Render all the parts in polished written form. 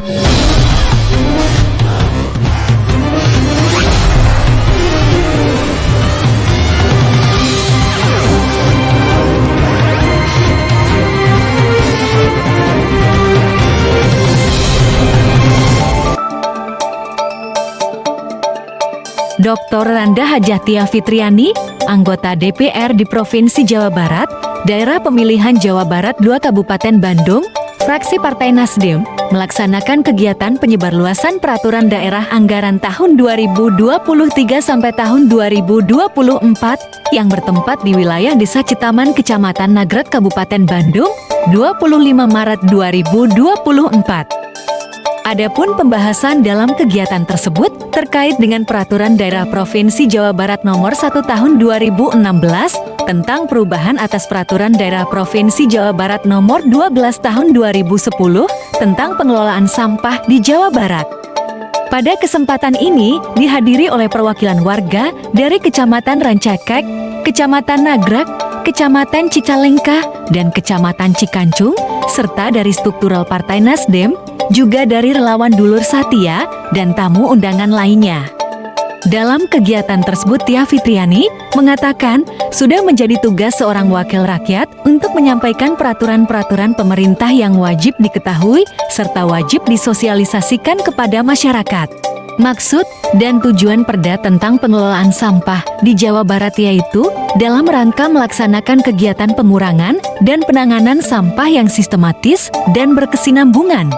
Dr. Randa Hajatia Fitriani, anggota DPR di Provinsi Jawa Barat, Daerah Pemilihan Jawa Barat 2 Kabupaten Bandung, fraksi Partai Nasdem, melaksanakan kegiatan penyebarluasan peraturan daerah anggaran tahun 2023 sampai tahun 2024 yang bertempat di wilayah Desa Citaman, Kecamatan Nagreg, Kabupaten Bandung, 25 Maret 2024. Adapun pembahasan dalam kegiatan tersebut terkait dengan Peraturan Daerah Provinsi Jawa Barat Nomor 1 Tahun 2016 tentang perubahan atas Peraturan Daerah Provinsi Jawa Barat Nomor 12 Tahun 2010 tentang pengelolaan sampah di Jawa Barat. Pada kesempatan ini dihadiri oleh perwakilan warga dari Kecamatan Rancakek, Kecamatan Nagreg, Kecamatan Cicalengka, dan Kecamatan Cikancung, serta dari struktural Partai Nasdem, juga dari relawan Dulur Satia, dan tamu undangan lainnya. Dalam kegiatan tersebut, Tia Fitriani mengatakan sudah menjadi tugas seorang wakil rakyat untuk menyampaikan peraturan-peraturan pemerintah yang wajib diketahui serta wajib disosialisasikan kepada masyarakat. Maksud dan tujuan Perda tentang pengelolaan sampah di Jawa Barat yaitu dalam rangka melaksanakan kegiatan pengurangan dan penanganan sampah yang sistematis dan berkesinambungan,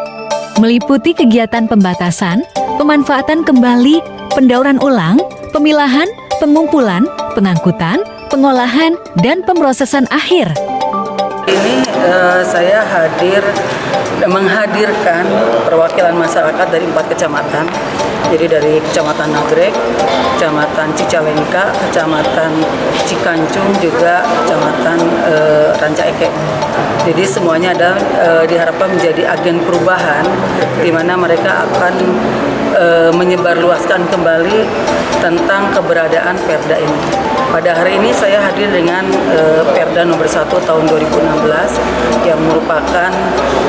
meliputi kegiatan pembatasan, pemanfaatan kembali, pendauran ulang, pemilahan, pengumpulan, pengangkutan, pengolahan, dan pemrosesan akhir. Ini saya menghadirkan perwakilan masyarakat dari 4 kecamatan. Jadi dari Kecamatan Nagreg, Kecamatan Cicalengka, Kecamatan Cikancung, juga Kecamatan Rancakek. Jadi semuanya diharapkan menjadi agen perubahan di mana mereka akan menyebarluaskan kembali tentang keberadaan Perda ini. Pada hari ini saya hadir dengan Perda nomor 1 tahun 2016 yang merupakan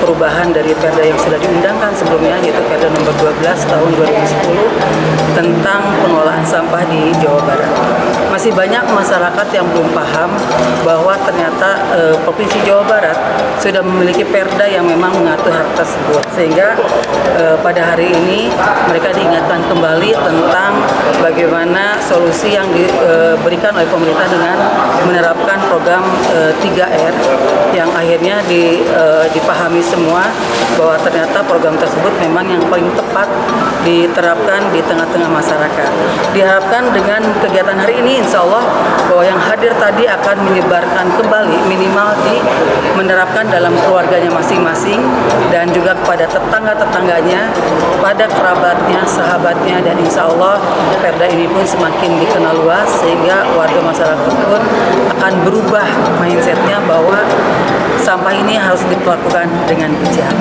perubahan dari Perda yang sudah diundangkan sebelumnya, yaitu Perda nomor 12 tahun 2010 tentang pengelolaan sampah di Jawa Barat. Masih banyak masyarakat yang belum paham bahwa ternyata Provinsi Jawa Barat sudah memiliki Perda yang memang mengatur hal tersebut, sehingga pada hari ini mereka diingatkan kembali tentang bagaimana solusi yang diberikan oleh pemerintah dengan menerapkan program 3R yang akhirnya dipahami semua bahwa ternyata program tersebut memang yang paling tepat diterapkan di tengah-tengah masyarakat. Diharapkan dengan kegiatan hari ini insya Allah bahwa yang hadir tadi akan menyebarkan kembali, minimal menerapkan dalam keluarganya masing-masing dan juga kepada tetangga-tetangganya, pada kerabatnya, sahabatnya, dan insya Allah Perda ini pun semakin dikenal luas sehingga warga masyarakat pun akan berubah mindsetnya bahwa sampah ini harus diperlakukan dengan bijak.